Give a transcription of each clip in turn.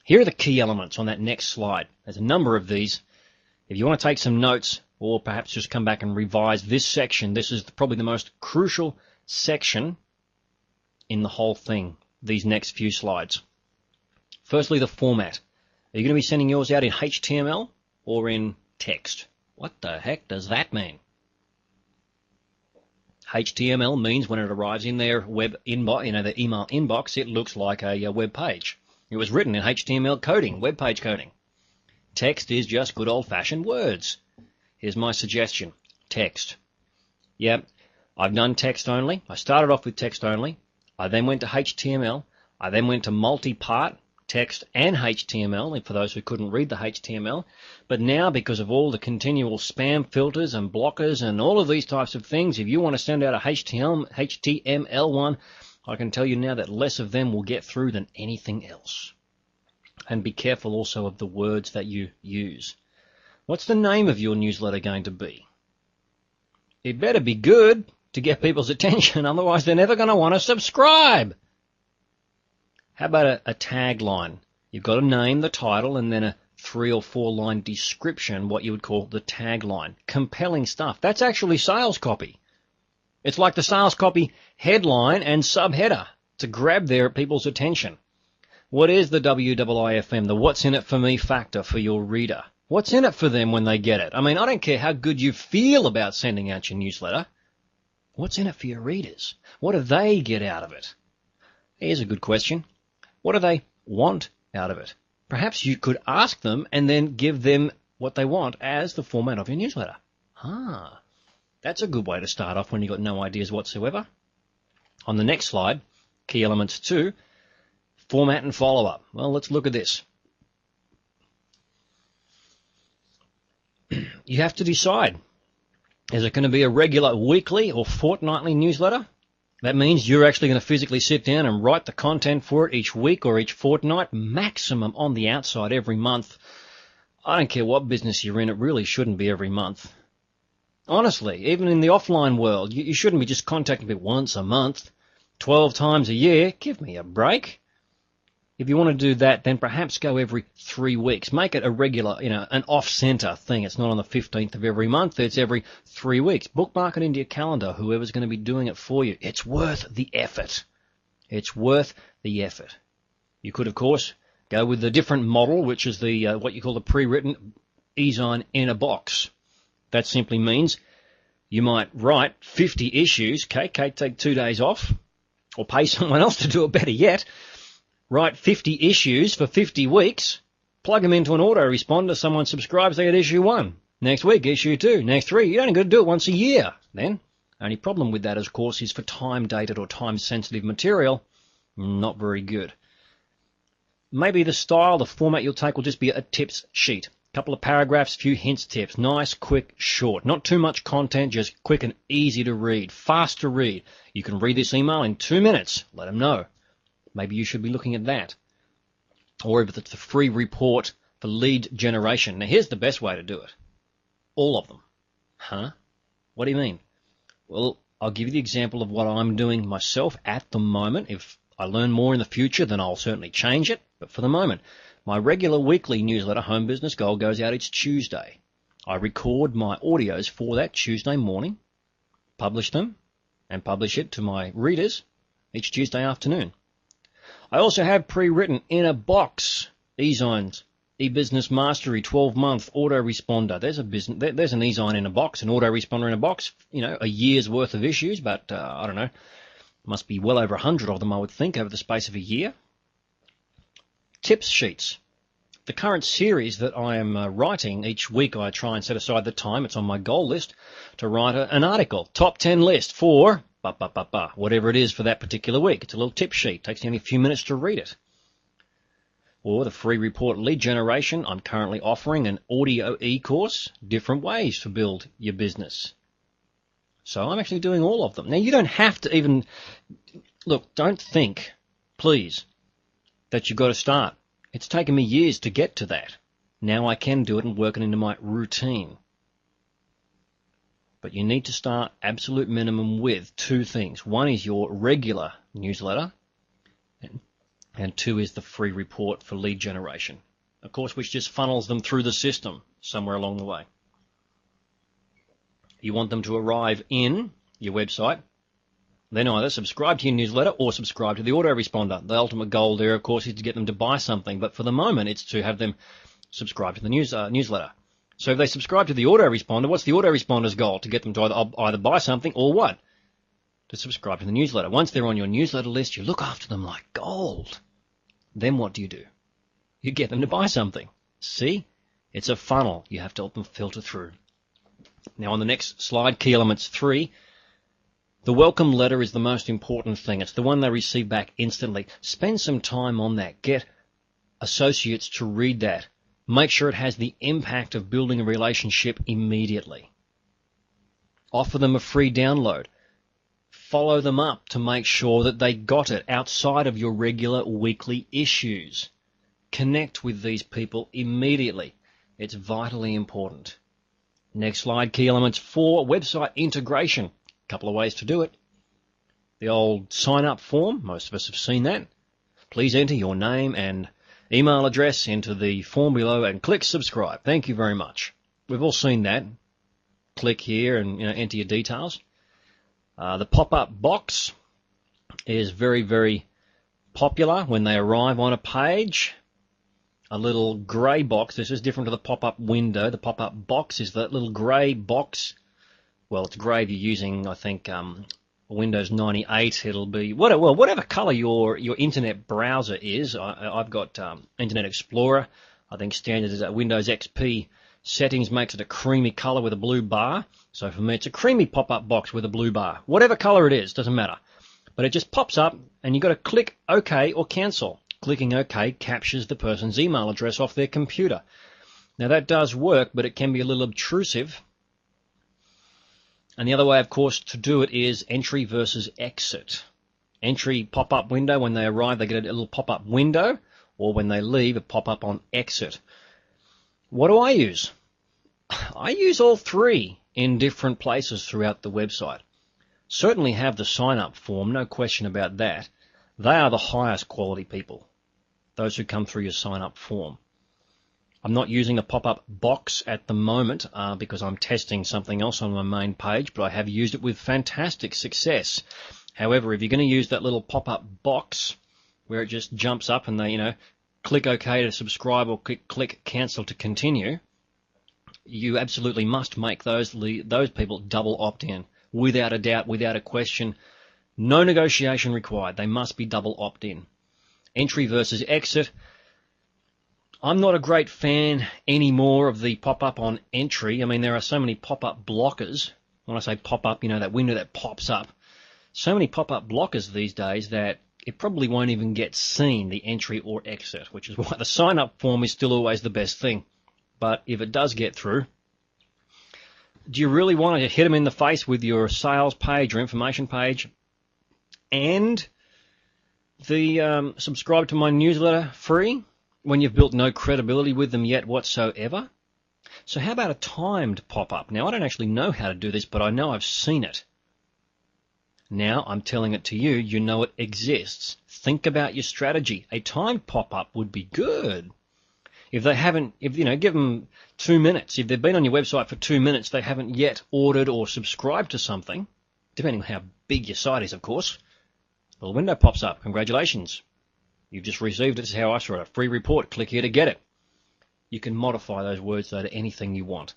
Here are the key elements on that next slide. There's a number of these. If you want to take some notes or perhaps just come back and revise this section, this is probably the most crucial section in the whole thing, these next few slides. Firstly, the format. Are you going to be sending yours out in HTML or in text? What the heck does that mean? HTML means when it arrives in their web inbox, their email inbox, it looks like a web page. It was written in HTML coding, web page coding. Text is just good old-fashioned words. Here's my suggestion. Text. Yep, I've done text only. I started off with text only. I then went to HTML. I then went to multi-part, text and HTML, for those who couldn't read the HTML. But now, because of all the continual spam filters and blockers and all of these types of things, if you want to send out a HTML one, I can tell you now that less of them will get through than anything else. And be careful also of the words that you use. What's the name of your newsletter going to be? It better be good to get people's attention, otherwise they're never going to want to subscribe. How about a tagline? You've got to name the title and then a 3 or 4 line description, what you would call the tagline. Compelling stuff. That's actually sales copy. It's like the sales copy headline and subheader to grab people's attention. What is the WIIFM, the what's in it for me factor for your reader? What's in it for them when they get it? I mean, I don't care how good you feel about sending out your newsletter. What's in it for your readers? What do they get out of it? Here's a good question. What do they want out of it? Perhaps you could ask them and then give them what they want as the format of your newsletter. That's a good way to start off when you've got no ideas whatsoever. On the next slide, key elements 2, format and follow-up. Well, let's look at this. You have to decide. Is it going to be a regular weekly or fortnightly newsletter? That means you're actually going to physically sit down and write the content for it each week or each fortnight, maximum on the outside every month. I don't care what business you're in, it really shouldn't be every month. Honestly, even in the offline world, you shouldn't be just contacting me once a month, 12 times a year. Give me a break. If you want to do that, then perhaps go every 3 weeks. Make it a regular, an off-center thing. It's not on the 15th of every month. It's every 3 weeks. Bookmark it into your calendar, whoever's going to be doing it for you. It's worth the effort. It's worth the effort. You could, of course, go with the different model, which is the what you call the pre-written e-zine in a box. That simply means you might write 50 issues. Okay, take 2 days off, or pay someone else to do it, better yet. Write 50 issues for 50 weeks, plug them into an autoresponder, someone subscribes, they get issue 1. Next week, issue 2. Next 3. You only got to do it once a year then. Only problem with that, of course, is for time-dated or time-sensitive material, not very good. Maybe the style, the format you'll take will just be a tips sheet. A couple of paragraphs, few hints, tips. Nice, quick, short. Not too much content, just quick and easy to read, fast to read. You can read this email in 2 minutes. Let them know. Maybe you should be looking at that. Or if it's a free report for lead generation. Now, here's the best way to do it. All of them. Huh? What do you mean? Well, I'll give you the example of what I'm doing myself at the moment. If I learn more in the future, then I'll certainly change it. But for the moment, my regular weekly newsletter, Home Business Gold, goes out each Tuesday. I record my audios for that Tuesday morning, publish them, and publish it to my readers each Tuesday afternoon. I also have pre-written in a box e-zines, e-business mastery 12-month autoresponder. There's an e-zine in a box, an autoresponder in a box. A year's worth of issues, but I don't know, must be well over 100 of them, I would think, over the space of a year. Tips sheets. The current series that I am writing, each week I try and set aside the time, it's on my goal list, to write an article, top 10 list for whatever it is for that particular week. It's a little tip sheet. Takes you only a few minutes to read it. Or the free report lead generation. I'm currently offering an audio e-course, different ways to build your business. So I'm actually doing all of them. Now, you don't have to even, look, don't think, please, that you've got to start. It's taken me years to get to that. Now I can do it and work it into my routine. But you need to start absolute minimum with 2 things. One is your regular newsletter. And And 2 is the free report for lead generation, of course, which just funnels them through the system somewhere along the way. You want them to arrive in your website, then either subscribe to your newsletter or subscribe to the autoresponder. The ultimate goal there, of course, is to get them to buy something, but for the moment it's to have them subscribe to the newsletter. So if they subscribe to the autoresponder, what's the autoresponder's goal? To get them to either buy something or what? To subscribe to the newsletter. Once they're on your newsletter list, you look after them like gold. Then what do? You get them to buy something. See? It's a funnel. You have to help them filter through. Now on the next slide, key elements 3, the welcome letter is the most important thing. It's the one they receive back instantly. Spend some time on that. Get associates to read that. Make sure it has the impact of building a relationship immediately. Offer them a free download. Follow them up to make sure that they got it outside of your regular weekly issues. Connect with these people immediately. It's vitally important. Next slide, key elements 4, website integration. A couple of ways to do it. The old sign-up form, most of us have seen that. Please enter your name and email address into the form below and click subscribe. Thank you very much. We've all seen that. Click here and enter your details. The pop-up box is very, very popular when they arrive on a page. A little grey box. This is different to the pop-up window. The pop-up box is that little grey box. Well, it's grey if you're using, I think, Windows 98. It'll be whatever colour your internet browser is. I've got Internet Explorer. I think standard is Windows XP settings makes it a creamy colour with a blue bar. So for me, it's a creamy pop-up box with a blue bar. Whatever colour it is, doesn't matter. But it just pops up, and you've got to click OK or cancel. Clicking OK captures the person's email address off their computer. Now that does work, but it can be a little obtrusive. And the other way, of course, to do it is entry versus exit. Entry pop-up window. When they arrive, they get a little pop-up window, or when they leave, a pop-up on exit. What do I use? I use all 3 in different places throughout the website. Certainly have the sign-up form, no question about that. They are the highest quality people, those who come through your sign-up form. I'm not using a pop-up box at the moment because I'm testing something else on my main page, but I have used it with fantastic success. However, if you're going to use that little pop-up box where it just jumps up and they, click OK to subscribe or click cancel to continue, you absolutely must make those people double opt-in. Without a doubt, without a question, no negotiation required. They must be double opt-in. Entry versus exit. I'm not a great fan anymore of the pop-up on entry. I mean, there are so many pop-up blockers. When I say pop-up, that window that pops up. So many pop-up blockers these days that it probably won't even get seen, the entry or exit, which is why the sign-up form is still always the best thing. But if it does get through, do you really want to hit them in the face with your sales page or information page and the subscribe to my newsletter free when you've built no credibility with them yet whatsoever? So how about a timed pop-up? Now, I don't actually know how to do this, but I know I've seen it. Now I'm telling it to you, you know it exists. Think about your strategy. A timed pop-up would be good. If they haven't, give them 2 minutes. If they've been on your website for 2 minutes, they haven't yet ordered or subscribed to something, depending on how big your site is, of course, a little window pops up. Congratulations. You've just received it. This is how I saw it. A free report. Click here to get it. You can modify those words, though, to anything you want.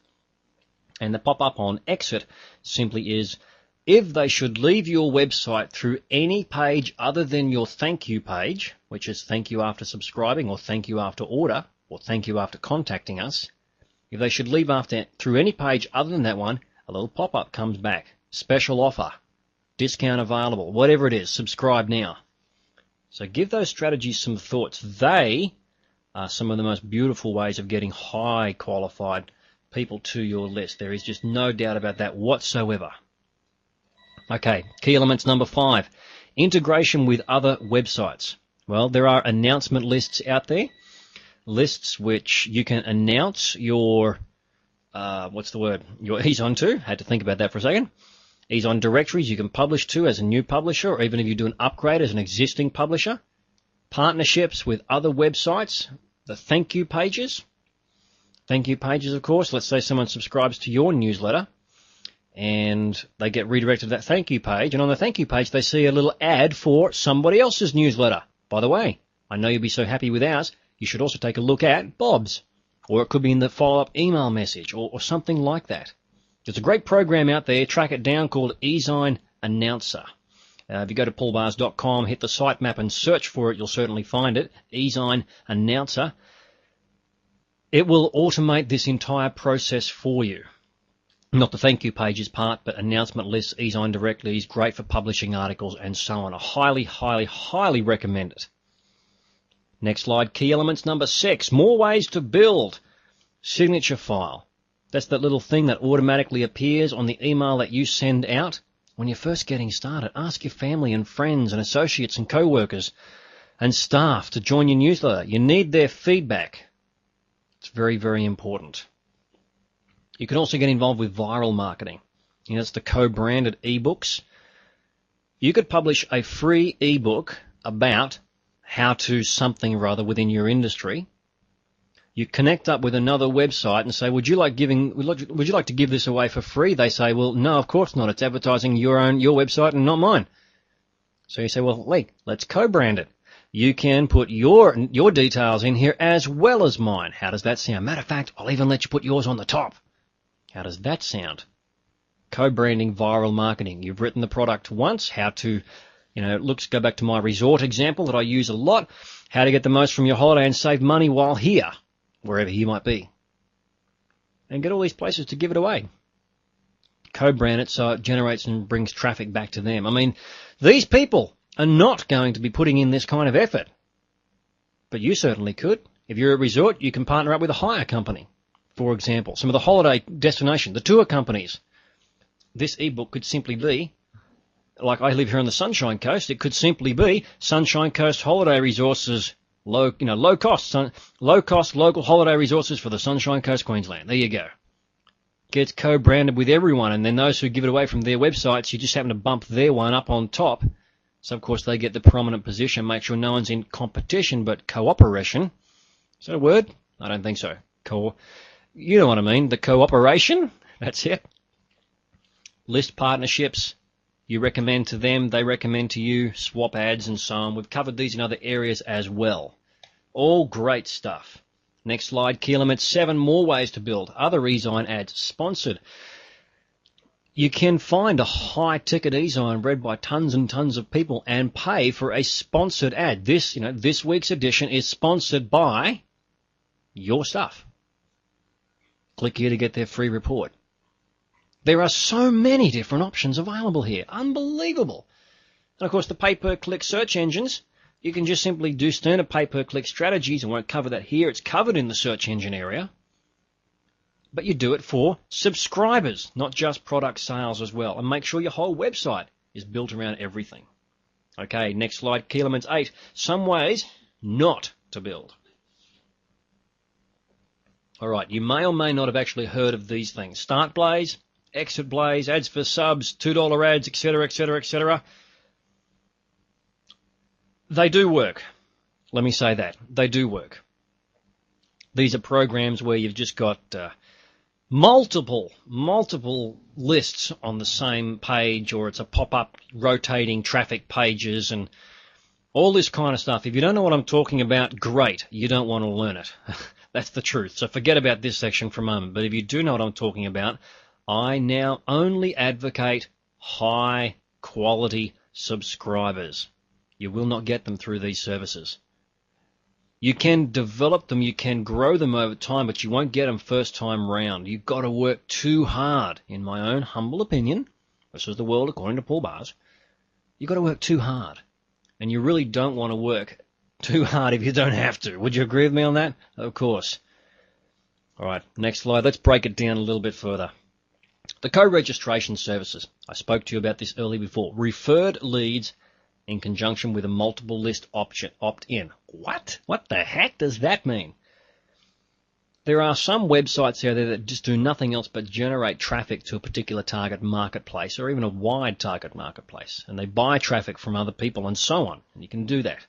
And the pop-up on exit simply is, if they should leave your website through any page other than your thank you page, which is thank you after subscribing or thank you after order or thank you after contacting us, if they should leave through any page other than that one, a little pop-up comes back. Special offer, discount available, whatever it is, subscribe now. So give those strategies some thoughts. They are some of the most beautiful ways of getting high qualified people to your list. There is just no doubt about that whatsoever. Okay, key elements number 5, integration with other websites. Well, there are announcement lists out there, lists which you can announce your, your ease on to. Had to think about that for a second. Ease on directories you can publish to as a new publisher, or even if you do an upgrade as an existing publisher. partnerships with other websites, the thank you pages. Thank you pages, of course. Let's say someone subscribes to your newsletter and they get redirected to that thank you page, and on the thank you page they see a little ad for somebody else's newsletter. By the way, I know you'll be so happy with ours, you should also take a look at Bob's, or it could be in the follow-up email message, or something like that. There's a great program out there, track it down, called eZine Announcer. If you go to paulbars.com, hit the sitemap and search for it, you'll certainly find it, eZine Announcer. It will automate this entire process for you. Not the thank you pages part, but announcement lists, eZine directly is great for publishing articles and so on. I highly, highly, highly recommend it. Next slide, key elements number 6, more ways to build. Signature file. That's that little thing that automatically appears on the email that you send out when you're first getting started. Ask your family and friends and associates and co-workers and staff to join your newsletter. You need their feedback. It's very, very important. You can also get involved with viral marketing. It's the co-branded ebooks. You could publish a free ebook about how to something or other within your industry. You connect up with another website and say, would you like to give this away for free? They say, well, no, of course not. It's advertising your website and not mine. So you say, well, let's co-brand it. You can put your details in here as well as mine. How does that sound? Matter of fact, I'll even let you put yours on the top. How does that sound? Co-branding viral marketing. You've written the product once, how to, go back to my resort example that I use a lot, how to get the most from your holiday and save money while here, wherever you might be. And get all these places to give it away. Co-brand it so it generates and brings traffic back to them. I mean, these people are not going to be putting in this kind of effort. But you certainly could. If you're a resort, you can partner up with a hire company. For example, some of the holiday destination, the tour companies. This ebook could simply be, like I live here on the Sunshine Coast, it could simply be Sunshine Coast Holiday Resources, low cost local holiday resources for the Sunshine Coast, Queensland. There you go. Gets co-branded with everyone, and then those who give it away from their websites, you just happen to bump their one up on top. So of course they get the prominent position. Make sure no one's in competition, but cooperation. Is that a word? I don't think so. You know what I mean, the cooperation, that's it. List partnerships, you recommend to them, they recommend to you, swap ads and so on. We've covered these in other areas as well. All great stuff. Next slide, key element 7, more ways to build. Other eZine ads, sponsored. You can find a high-ticket eZine read by tons and tons of people and pay for a sponsored ad. This week's edition is sponsored by your stuff. Click here to get their free report. There are so many different options available here. Unbelievable. And of course, the pay-per-click search engines, you can just simply do standard pay-per-click strategies. I won't cover that here. It's covered in the search engine area. But you do it for subscribers, not just product sales as well. And make sure your whole website is built around everything. Okay, next slide, key elements 8. Some ways not to build. All right, you may or may not have actually heard of these things. Start Blaze, Exit Blaze, ads for subs, $2 ads, etc., etc., etc. They do work. Let me say that. They do work. These are programs where you've just got multiple lists on the same page, or it's a pop-up rotating traffic pages and all this kind of stuff. If you don't know what I'm talking about, great. You don't want to learn it. That's the truth. So forget about this section for a moment. But if you do know what I'm talking about, I now only advocate high-quality subscribers. You will not get them through these services. You can develop them, you can grow them over time, but you won't get them first time round. You've got to work too hard, in my own humble opinion. This is the world according to Paul Bars. You've got to work too hard. And you really don't want to work too hard if you don't have to. Would you agree with me on that? Of course. All right, next slide. Let's break it down a little bit further. The co-registration services. I spoke to you about this earlier before. Referred leads in conjunction with a multiple list option, opt-in. What? What the heck does that mean? There are some websites out there that just do nothing else but generate traffic to a particular target marketplace or even a wide target marketplace. And they buy traffic from other people and so on. And you can do that.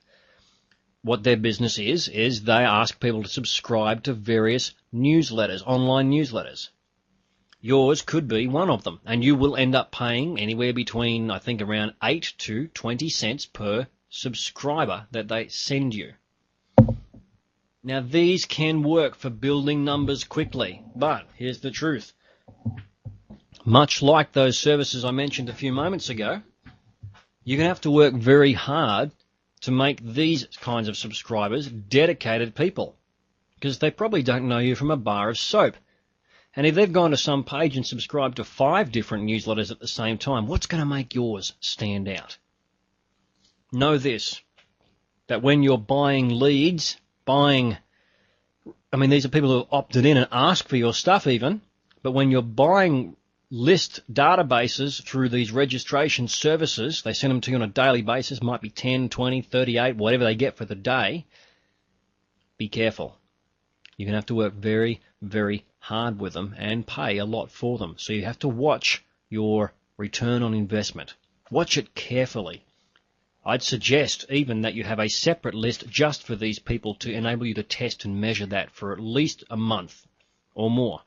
what their business is they ask people to subscribe to various newsletters, online newsletters. Yours could be one of them, and you will end up paying anywhere between, I think, around 8 to 20 cents per subscriber that they send you. Now, these can work for building numbers quickly, but here's the truth. Much like those services I mentioned a few moments ago, you're going to have to work very hard to make these kinds of subscribers dedicated people, because they probably don't know you from a bar of soap. And if they've gone to some page and subscribed to 5 different newsletters at the same time, what's going to make yours stand out? Know this, that when you're buying leads, these are people who have opted in and asked for your stuff even, but when you're buying list databases through these registration services, they send them to you on a daily basis, might be 10, 20, 38, whatever they get for the day, be careful. You're going to have to work very, very hard with them and pay a lot for them. So you have to watch your return on investment. Watch it carefully. I'd suggest even that you have a separate list just for these people to enable you to test and measure that for at least a month or more.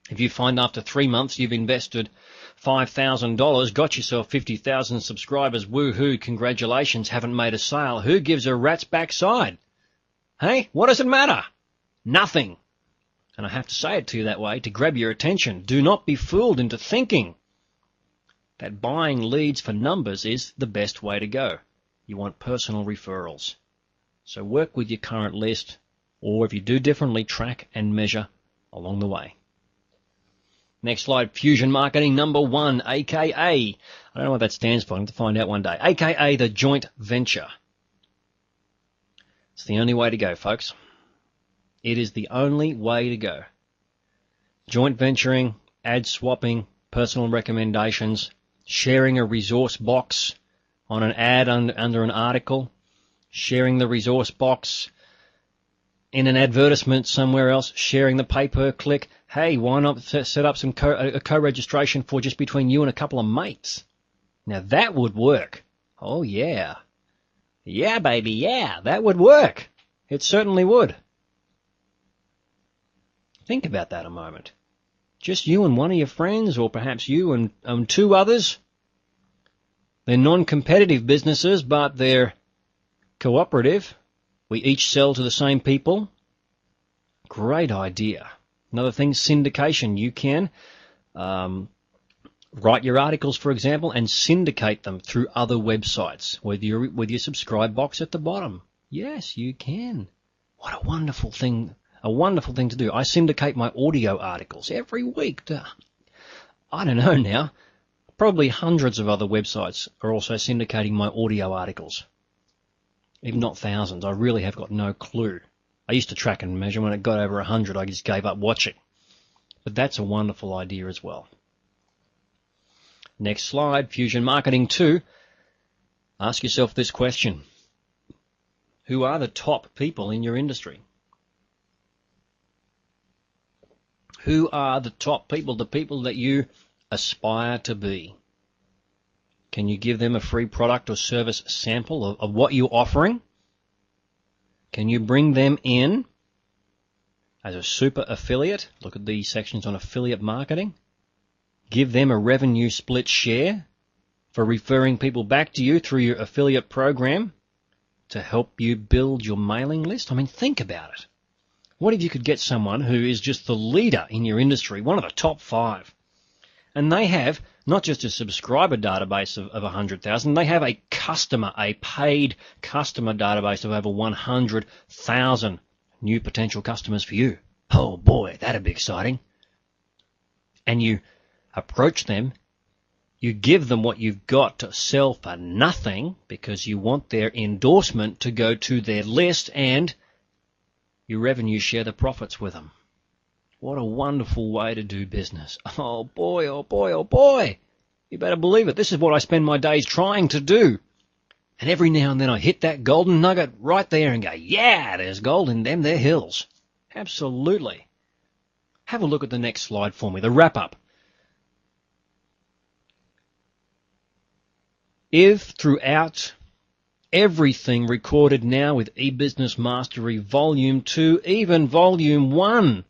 If you find after 3 months you've invested $5,000, got yourself 50,000 subscribers, woohoo, congratulations, haven't made a sale, who gives a rat's backside? Hey, what does it matter? Nothing. And I have to say it to you that way to grab your attention. Do not be fooled into thinking that buying leads for numbers is the best way to go. You want personal referrals. So work with your current list, or if you do differently, track and measure along the way. Next slide, Fusion Marketing number 1, aka, I don't know what that stands for, I have to find out one day, aka the joint venture. It's the only way to go, folks. It is the only way to go. Joint venturing, ad swapping, personal recommendations, sharing a resource box on an ad under an article, sharing the resource box in an advertisement somewhere else, sharing the pay-per-click. Hey, why not set up some co-registration for just between you and a couple of mates? Now that would work. Oh yeah. Yeah, baby, yeah, that would work. It certainly would. Think about that a moment. Just you and one of your friends, or perhaps you and 2 others. They're non-competitive businesses, but they're cooperative. We each sell to the same people. Great idea. Another thing, syndication. You can write your articles, for example, and syndicate them through other websites with your subscribe box at the bottom. Yes, you can. What a wonderful thing. A wonderful thing to do. I syndicate my audio articles every week to, I don't know now, probably hundreds of other websites are also syndicating my audio articles. If not thousands, I really have got no clue. I used to track and measure. When it got over 100, I just gave up watching. But that's a wonderful idea as well. Next slide, Fusion Marketing 2. Ask yourself this question. Who are the top people in your industry? Who are the top people, the people that you aspire to be? Can you give them a free product or service sample of what you're offering? Can you bring them in as a super affiliate? Look at these sections on affiliate marketing. Give them a revenue split share for referring people back to you through your affiliate program to help you build your mailing list. I mean, think about it. What if you could get someone who is just the leader in your industry, one of the top 5, and they have not just a subscriber database of 100,000, they have a paid customer database of over 100,000 new potential customers for you. Oh boy, that'd be exciting. And you approach them, you give them what you've got to sell for nothing because you want their endorsement to go to their list, and you revenue share the profits with them. What a wonderful way to do business. Oh boy, oh boy, oh boy. You better believe it. This is what I spend my days trying to do. And every now and then I hit that golden nugget right there and go, yeah, there's gold in them, they're hills. Absolutely. Have a look at the next slide for me, the wrap-up. If throughout everything recorded now with eBusiness Mastery Volume 2, even Volume 1.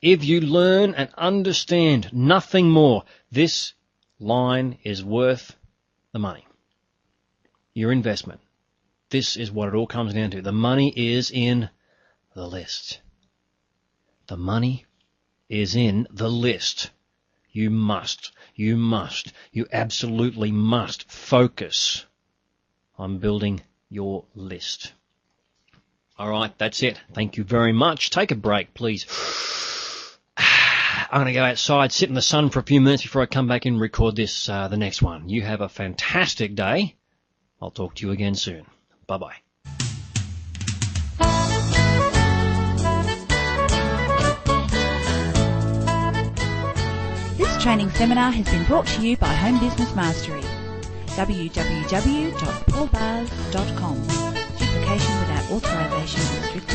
If you learn and understand nothing more, this line is worth the money. Your investment. This is what it all comes down to. The money is in the list. The money is in the list. You absolutely must focus on building your list. All right, that's it. Thank you very much. Take a break, please. I'm going to go outside, sit in the sun for a few minutes before I come back and record this, the next one. You have a fantastic day. I'll talk to you again soon. Bye-bye. This training seminar has been brought to you by Home Business Mastery. www.paulbars.com. Duplication without authorization is strictly